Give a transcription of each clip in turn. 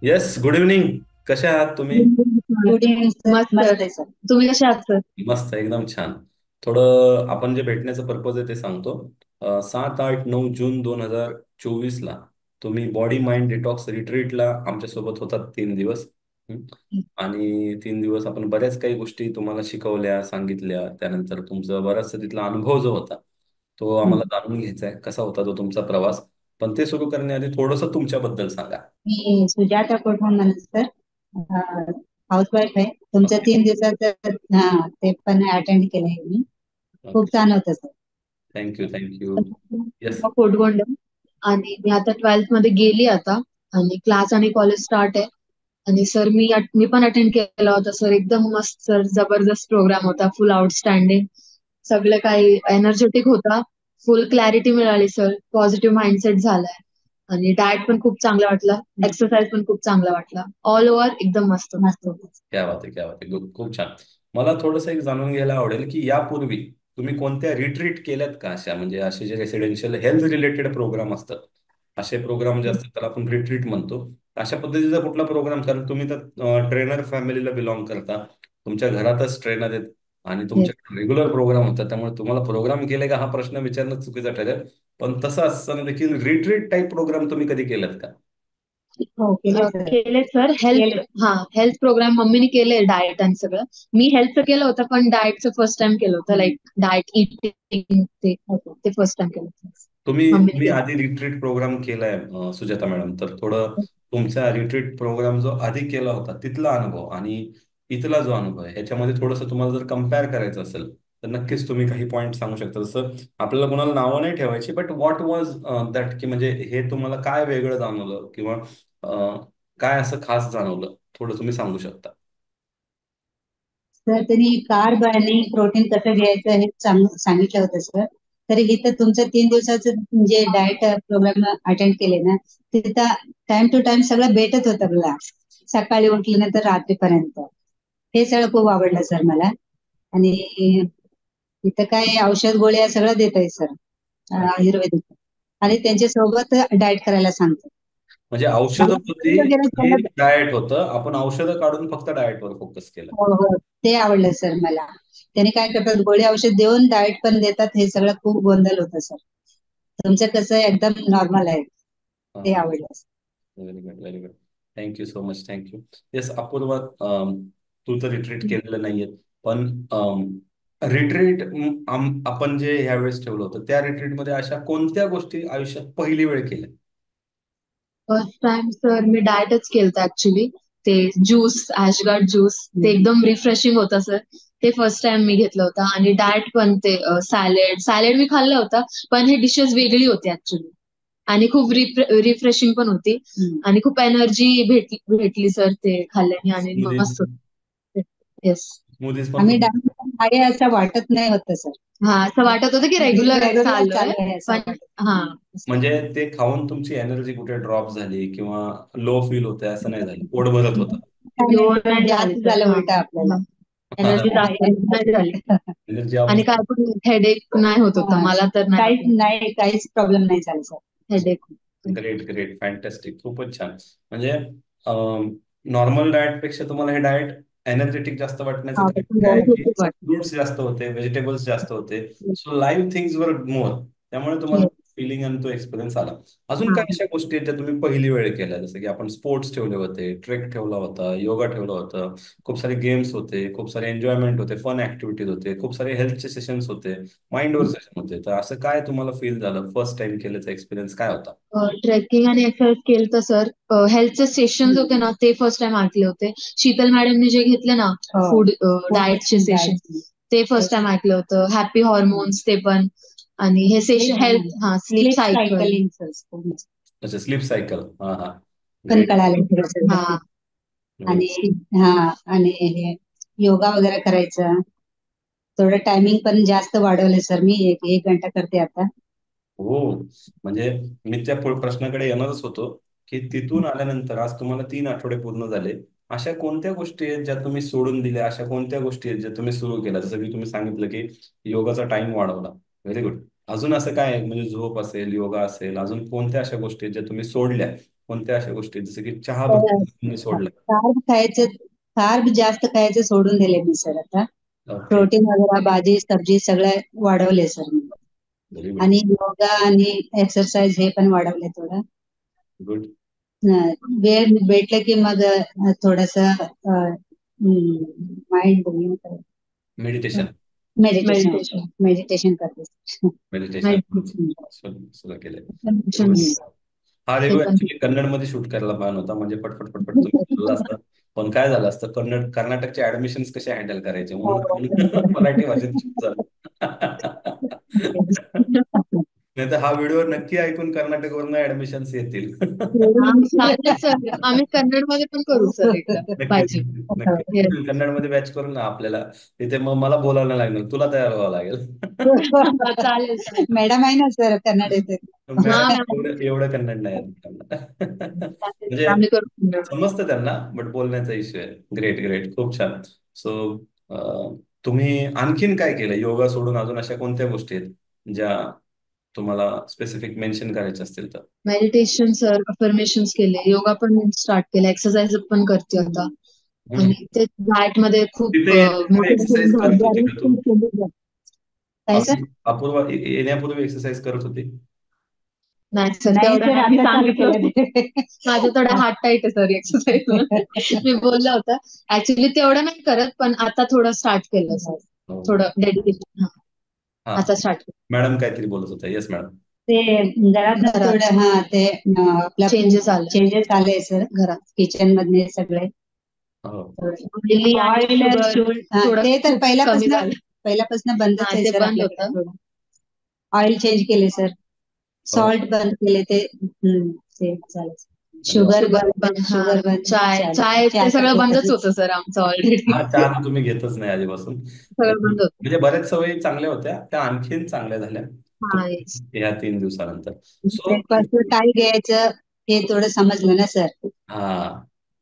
Yes, good evening. कसे आहात तुम्ही? Good evening sir. मस्त मस्त सर. आहे सर. तुम्ही कशा आहात सर? मस्त, एकदम छान. थोडं आपण जे भेटण्याचं पर्पज आहे ते सांगतो. 7-8-9 जून 2024 ला तुम्ही बॉडी माइंड डिटॉक्स रिट्रीटला आमच्यासोबत होतात 3 दिवस. हं. आणि 3 दिवस आपण बऱ्याच काही गोष्टी तुम्हाला शिकवल्या, सांगितल्या. त्यानंतर तुमचा बराचसा तिथला अनुभव जो होता तो आम्हाला जाणून घ्यायचा आहे, कसा होता तो तुमचा प्रवास. पण ते सुरू करण्याआधी थोडंसं तुमच्याबद्दल सांगा. मी सुजाता कोठवण म्हणत सर. हाऊसवाईफ आहे. तुमच्या ओके. 3 दिवसाचं ते पण अटेंड केलंय मी. ओके. खूप छान होतं sir. Thank you, thank you. Yes. Kotgond आणि मी आता 12th मध्ये गेली आता आणि क्लास आणि कॉलेज स्टार्ट आहे. आणि सर मी पण अटेंड केला होता सर. एकदम मस्त सर, जबरदस्त प्रोग्राम होता, फुल आउटस्टँडिंग. सगळं काही एनर्जेटिक होता. फुल क्लॅरिटी मिळाली सर. पॉझिटिव्ह माइंडसेट झालाय. आणि डाएट पण खूप चांगला वाटला. एक्सरसाइज पण खूप चांगला वाटला. ऑल ओव्हर एकदम मस्त मस्त मस्त. होतं. क्या बात आहे, क्या बात आहे. खूप छान. मला थोडंसं एक जाणून घ्यायला आवडेल की यापूर्वी तुम्ही कोणत्या रिट्रीट केल्यात का, अशा म्हणजे असे जे रेसिडेन्शियल हेल्थ रिलेटेड प्रोग्राम असतात, असे प्रोग्राम जे असतात त्याला आपण रिट्रीट म्हणतो. अशा पद्धतीचा कुठला प्रोग्राम, कारण तुम्ही तर ट्रेनर फॅमिलीला बिलॉंग करता, तुमच्या घरातच ट्रेनर आहेत आणि Yes. तुमच्या रेग्युलर प्रोग्राम होतात, त्यामुळे तुम्हाला प्रोग्राम केले का हा प्रश्न विचारणं चुकीचं ठरेल. पण तसं असताना देखील रिट्रीट टाईप प्रोग्राम तुम्ही कधी केलात का? हो केले सर. केले सर. हेल्थ, केले. हा, हेल्थ प्रोग्राम मम्मीने केले, डाएट आणि सगळं. मी हेल्थचं केलं होतं पण डाएटचं फर्स्ट टाइम केलं होतं, लाईक डाएट इटिंग ते ते फर्स्ट टाइम केलं होतं. तुम्ही मम्मीने तुम्ही केलं. आधी रिट्रीट प्रोग्राम केलाय सुजाता मॅडम, तर थोडं तुमचा रिट्रीट प्रोग्राम जो आधी केला होता तिथला अनुभव आणि इथला जो अनुभव आहे ह्याच्यामध्ये थोडंसं तुम्हाला जर कम्पेअर करायचं असेल तर नक्कीच तुम्ही काही पॉईंट सांगू शकता. जसं आपल्याला कोणाला नावं नाही ठेवायची, बट व्हॉट वॉज दॅट, की म्हणजे हे तुम्हाला काय वेगळं जाणवलं किंवा काय असं खास जाणवलं, थोडं तुम्ही सांगू शकता. सर त्यांनी कार्ब आणि प्रोटीन कसं घ्यायचं हे सांगितलं होतं सर. तर इथं तुमचं 3 दिवसाचं जे डाएट प्रोग्राम अटेंड केले ना, तिथं टाइम टू टाइम सगळं भेटत होतं मला. सकाळी उठल्यानंतर रात्रीपर्यंत. हे सगळं खूप आवडलं सर मला. आणि इथं काय औषध गोळ्या सगळं देत आहे सर, आयुर्वेदिक. आणि त्यांच्या सोबत डाएट करायला सांगतो. म्हणजे औषधं मला होती, वगैरे हे सगळं. डाएट होतं, आपण औषधं काढून फक्त डाएटवर फोकस केलं. हो हो, ते आवडलं सर मला. त्याने काय करतात, गोळी औषध देऊन डाएट पण देतात, हे सगळं खूप गोंधळ होतं सर. तुमचं कसं एकदम नॉर्मल आहे, ते आवडलं sir. Very good, very good. Thank you so much, thank you. Yes Apurva, तू तर रिट्रीट केलेलं नाहीये, पण रिट्रीट आपण जे ह्यावेळेस ठेवलं होतं त्या रिट्रीटमध्ये अशा कोणत्या गोष्टी आयुष्यात पहिली वेळ केल्या? फर्स्ट टाइम सर मी डाएटच केलं ऍक्च्युली. ते ज्यूस, ऍशगार्ड ज्यूस, ते एकदम रिफ्रेशिंग होतं सर. ते फर्स्ट टाइम मी घेतलं होतं. आणि डाएट पण ते सॅलेड सॅलेड मी खाल्लं होतं. पण हे डिशेस वेगळी होती ऍक्च्युली. आणि खूप रिफ्रेशिंग पण होती. आणि खूप एनर्जी भेटली सर ते खाल्ल्याने. आणि स्मूदीज. मस्त होतं. येस. स्मूदीज पण आम्ही तुम्ही. डाएट आहे असं वाटत नाही होतं सर. हा, असं वाटत होतं की रेग्युलर रेग्युलर चाललोय. चालू आहे असं पण वाटत. हा. म्हणजे ते खाऊन तुमची एनर्जी कुठे ड्रॉप झाली किंवा लो फील होते असं नाही झालं, पोट भरत होतं. लोड नाही झाली जास्त सर. झालं हा. उलट आपल्याला. एनर्जी जास्त नाही झाली. एनर्जी आणि ऑप्स. काय पण हेडेक नाही होत होता मला तर. काहीच नाही नाही, काहीच प्रॉब्लेम नाही झाला sir. Headache. Great, great, fantastic, खूपच छान. म्हणजे नॉर्मल डाएट पेक्षा तुम्हाला हे डाएट एनर्जेटिक जास्त वाटण्याचं हा, कारण काय आहे की वाटतं. फ्रुट्स जास्त होते, व्हेजिटेबल्स जास्त होते, सो लाईव्ह थिंग्स वर मोर, त्यामुळे तुम्हाला फिलिंग आणि तो एक्सपिरियन्स आला. अजून काय अशा गोष्टी आहेत ज्या तुम्ही पहिली वेळ केल्या, जसं की आपण स्पोर्ट्स ठेवले होते, ट्रेक ठेवला होता, योगा ठेवलं होतं, खूप सारे गेम्स होते, खूप सारे एन्जॉयमेंट होते, फन ऍक्टिव्हिटीज होते, खूप सारे हेल्थचे सेशन्स होते, माइंडवर सेशन होते, तर असं काय तुम्हाला फील झालं, फर्स्ट टाइम केल्याचा एक्सपिरियन्स काय होता? ट्रेकिंग आणि एक्सरसाइज केलं तर सर. हेल्थचे सेशन्स होते ना, ते फर्स्ट टाइम ऐकले होते. शीतल मॅडमने जे घेतले ना, हो. फूड डाएटचे सेशन, ते फर्स्ट टाइम ऐकलं होतं. हॅपी हॉर्मोन्स ते पण. आणि हे सेशन हेल्थ, हा, स्लीप सायकल अच्छा, स्लीप सायकल. हा हा. पण ग्रेट. कळालं थोडंसं. हा. आणि हा, आणि हे योगा वगैरे करायचं. थोडं टायमिंग पण जास्त वाढवलंय सर मी. एक एक घंटा करते आता. हो, म्हणजे मी त्या प्रश्नाकडे येणारच होतो की तिथून आल्यानंतर आज तुम्हाला 3 आठवडे पूर्ण झाले, अशा कोणत्या गोष्टी आहेत ज्या तुम्ही सोडून दिल्या, अशा कोणत्या गोष्टी आहेत ज्या तुम्ही सुरू केल्या, जसं की तुम्ही सांगितलं की योगाचा टाइम वाढवला. Very good. अजून असं काय आहे? म्हणजे झोप असेल, योगा असेल, अजून कोणत्या अशा गोष्टी आहेत ज्या तुम्ही सोडल्या कोणत्या अशा गोष्टी जसं की चहा बघा तुम्ही सोडला? कार्ब खायचं, कार्ब जास्त खायचं सोडून दिले मी सर आता. ओके, प्रोटीन वगैरे भाजी सब्जी सगळं वाढवले सर मी. व्हेरी गुड, आणि योगा आणि एक्सरसाइज हे पण वाढवले थोडं. गुड. वेळ भेटलं की मग थोडस mind meditation meditation meditation meditation करते. मेडिटेशन सुरू केलंय. मेडिटेशन हा हे रेडिओ पण ऍक्च्युली कन्नडमध्ये शूट करायला प्लॅन होता, म्हणजे पटपट पटपट तुम्ही बोलला असता. पण काय झालं असतं, कर्नाटकचे ऍडमिशन्स कसे हँडल करायचे म्हणून मराठी भाषेत shoot झालं. नाही तर हा व्हिडिओ नक्की ऐकून कर्नाटकवरून ऍडमिशन्स येतील. चालेल सर, आम्ही कन्नड मध्ये पण करू सर एकदा नक्कीच पाहिजे. नक्कीच Yes. कन्नडमध्ये बॅच करून ना आपल्याला तिथे, मग मला बोलायला लागणार, तुला तयार व्हावं लागेल. चालेल चालेल. मॅडम आहे ना सर कन्नड येते. हा मॅडम मॅम, एवढं कन्नड नाही येत त्यांना. चालेल सर, म्हणजे आम्ही करू कन्नड. समजतं त्यांना, बट बोलण्याचा इश्यू आहे. ग्रेट ग्रेट, खूप छान. सो तुम्ही आणखीन काय केलं योगा सोडून? अजून अशा कोणत्या गोष्टी आहेत ज्या तुम्हाला स्पेसिफिक मेन्शन करायच्या असतील तर? मेडिटेशन सर, अफर्मेशन्स केले, योगा पण स्टार्ट केला, एक्सरसाइज पण करते आता. हम्म. आणि ते डाएट मध्ये खूप तिथे येण्यापूर्वी मोठी एक्सरसाइज करत होती का तू? काय सर? अपूर्वा येण्यापूर्वी एक्सरसाइज करत होती? नाही सर, नाही तेवढं सर, नाही. मी आता चालू सांगितलं केलं होतं. माझं थोडं हार्ट टाईट आहे सर एक्सरसाइज. मी बोललं होतं. ऍक्च्युली तेवढं नाही करत, पण आता थोडं स्टार्ट केलं सर. हो. थोडं डेडिकेशन. हा, आता स्टार्ट केलं. मॅडम काहीतरी बोलत होता. Yes madam. ते घरात घरात. थोडं ते आपल्या Changes आले. चेंजेस आले सर घरात. किचन मधले सगळे. हो. Oily आणि ऑइल sugar थोडं ते तर खूप कमी झालं. पहिल्यापासून बंदच हा, आहे ते सर बंद आपल्याकडे. होतं. थोडं ऑइल चेंज केले सर, सॉल्ट बंद केले ते ते झालं. शुगर शुगर बंद, पण, हा, शुगर बंद. चाय ते सगळं बंदच होतं सर आमचं ऑलरेडी. हा, चहा तर तुम्ही घेतच नाही आधीपासून. सगळं बंद होतं. म्हणजे बऱ्याच सवयी चांगल्या होत्या, त्या आणखीन चांगल्या झाल्या हा, yes. या 3 दिवसानंतर. सो ब्रेकफास्ट काय घ्यायचं हे थोडं समजलं ना सर. हा,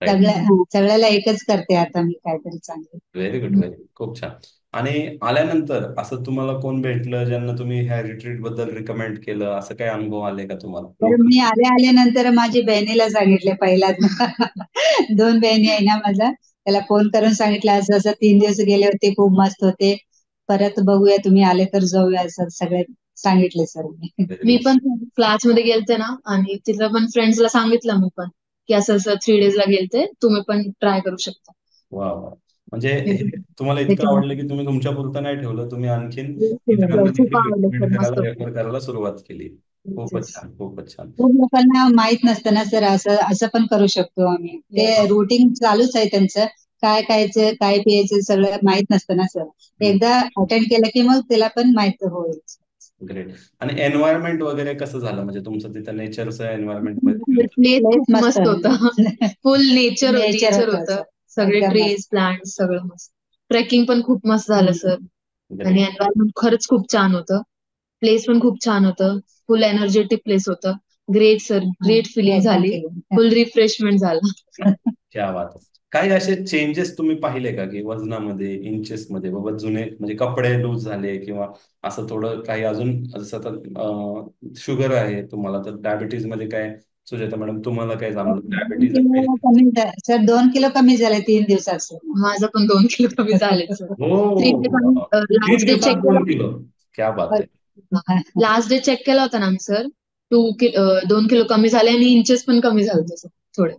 राईट. सगळ्याला एकच करते आता मी काहीतरी चांगलं. व्हेरी गुड, व्हेरी गुड, खूप छान. आणि आल्यानंतर असं तुम्हाला कोण भेटलं ज्यांना तुम्ही ह्या रिट्रीट बद्दल रिकमेंड केलं, असं काही अनुभव आले का तुम्हाला? तर मी आल्यानंतर माझी बहिणीला सांगितले पहिलाच. 2 बहिणी आहे ना माझा, त्याला फोन करून सांगितलं असं असं 3 दिवस गेले होते, खूप मस्त होते, परत बघूया तुम्ही आले तर जाऊया असं सगळे सांगितले सर मी. मी पण क्लास मध्ये गेलते ना, आणि तिथं पण फ्रेंड्सला सांगितलं मी पण की असं असं 3 days ला गेलते, तुम्ही पण ट्राय करू शकता. वा वा, म्हणजे मी हे तुम्हाला इतकं आवडलं की तुम्ही तुमच्या पुरतं नाही ठेवलं, तुम्ही आणखीन इतरांना खूप देखील आवडलं रिकमेंड सर, मस्त करायला, होतं. रेफर करायला सुरुवात केली. खूपच छान, खूपच छान. खूप लोकांना माहित नसतं ना सर, असं पण करू शकतो आम्ही. ते रुटीन चालूच आहे त्यांचं, काय खायचं काय प्यायचं सगळं माहित नसतं ना सर. एकदा अटेंड केलं की मग त्याला पण माहित होईल. ग्रेट. आणि एन्व्हायरमेंट वगैरे कसं झालं, म्हणजे तुमचं तिथं नेचरचं एन्व्हायरमेंट प्लेस खूप मस्त होतं. फुल नेचर नेचर होतं. सर. सगळे एकदम ट्रीज, प्लांट सगळं मस्त. ट्रेकिंग पण खूप मस्त झालं सर. आणि एन्व्हायरमेंट खरंच खूप छान होतं. प्लेस पण खूप छान होतं. फुल एनर्जेटिक प्लेस होतं. ग्रेट सर, ग्रेट फिलिंग झाली. फुल रिफ्रेशमेंट झालं. क्या बात आहे. काही असे चेंजेस तुम्ही पाहिले का की वजनामध्ये, इंचेस मध्ये, बाबा जुने म्हणजे कपडे लूज झाले किंवा असं थोडं काही अजून, जसं आता शुगर आहे तुम्हाला, तर डायबिटीज मध्ये काय सुजाता मॅडम तुम्हाला काय जाणवलं? डायबिटीज सर 2 किलो कमी झाले 3 दिवसात सर. माझं पण 2 किलो कमी झाले सर. हो, 3 days आम्ही 3 लास्ट डे चेक दिवसात केला. 2 किलो, क्या बात आहे. लास्ट डे चेक केला होता ना आम्ही सर, 2 किलो कमी झाले आणि इंचेस पण कमी झाले सर थोडे.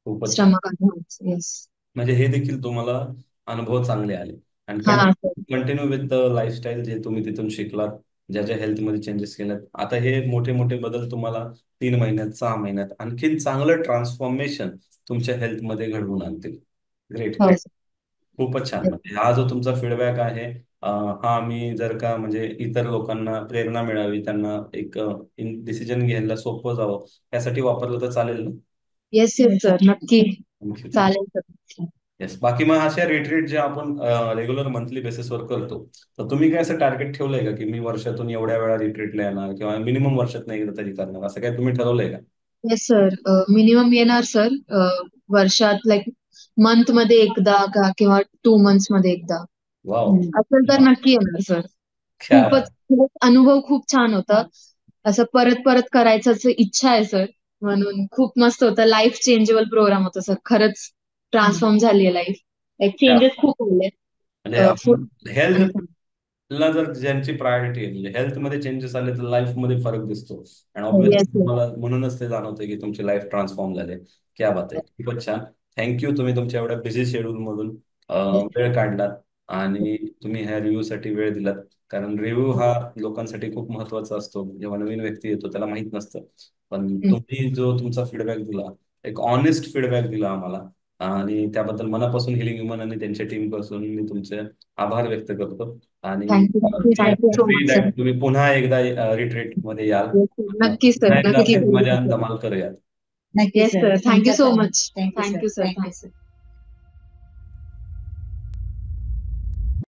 खूपच छान. Stomach yes. म्हणजे हे देखील तुम्हाला अनुभव चांगले आले. आणि हा sir. Continue with the lifestyle जे तुम्ही तिथून शिकलात, ज्या ज्या हेल्थमध्ये चेंजेस केल्यात, आता हे मोठे मोठे बदल तुम्हाला 3 महिन्यात, 6 महिन्यात आणखीन चांगलं ट्रान्सफॉर्मेशन तुमच्या हेल्थमध्ये घडवून आणतील. ग्रेट हो ग्रेट, सर. खूपच छान. म्हणजे हा जो तुमचा फीडबॅक आहे, हा मी जर का म्हणजे इतर लोकांना प्रेरणा मिळावी, त्यांना एक डिसिजन घ्यायला सोपं जावं, यासाठी वापरलं तर चालेल ना? येस येस सर, नक्की चालेल सर. येस. बाकी मग अशा रिट्रीट जे आपण रेग्युलर मंथली बेसिसवर करतो, तर तुम्ही काय असं टार्गेट ठेवलंय का की मी वर्षातून एवढ्या वेळा रिट्रीटला येणार किंवा मिनिमम वर्षात एकदा तरी करणार, असं काय तुम्ही ठरवलंय का? येस सर, मिनिमम येणार सर. वर्षात लाईक मंथ मध्ये एकदा का किंवा 2 months मध्ये एकदा वाव, असेल तर नक्की येणार सर. क्या बात. खूपच अनुभव खूप छान होता. असं परत परत करायचं इच्छा आहे सर. म्हणून खूप मस्त होतं. लाईफ चेंजेबल प्रोग्राम होता सर. खरंच ट्रान्सफॉर्म झाली आहे लाईफ. एक त्या- चेंजेस खूप आले. म्हणजे फूड आपण आणि हेल्थ ला जर ज्यांची प्रायोरिटी आहे म्हणजे हेल्थ मध्ये चेंजेस आले तर लाईफ मध्ये फरक दिसतो आणि येस ऑब्व्हियसली येस. तुम्हाला म्हणूनच ते जाणवतं की तुमची लाईफ ट्रान्सफॉर्म झाले. क्या बात आहे, खूपच छान. थँक्यू, तुम्ही तुमच्या एवढ्या बिझी शेड्यूल मधून वेळ काढलात आणि तुम्ही ह्या रिव्ह्यू साठी वेळ दिलात. कारण रिव्ह्यू हा लोकांसाठी खूप महत्वाचा असतो. जेव्हा नवीन व्यक्ती येतो त्याला माहित नसतं, पण तुम्ही जो तुमचा फीडबॅक दिला, एक ऑनेस्ट फीडबॅक दिला आम्हाला, आणि त्याबद्दल मनापासून हिलिंग ह्युमन आणि त्यांच्या टीम पासून मी तुमचे आभार व्यक्त करतो. आणि thank you thank you so free much sir. That तुम्ही पुन्हा एकदा रिट्रीट मध्ये याल, नक्की पुन्हा सर, एकदा नक्की असेच करू मजा आणि सर. धमाल करूयात. नक्की येस सर, सर, थँक्यू तुमचा सो पण much. Thank you sir, thank you sir. Thank you sir.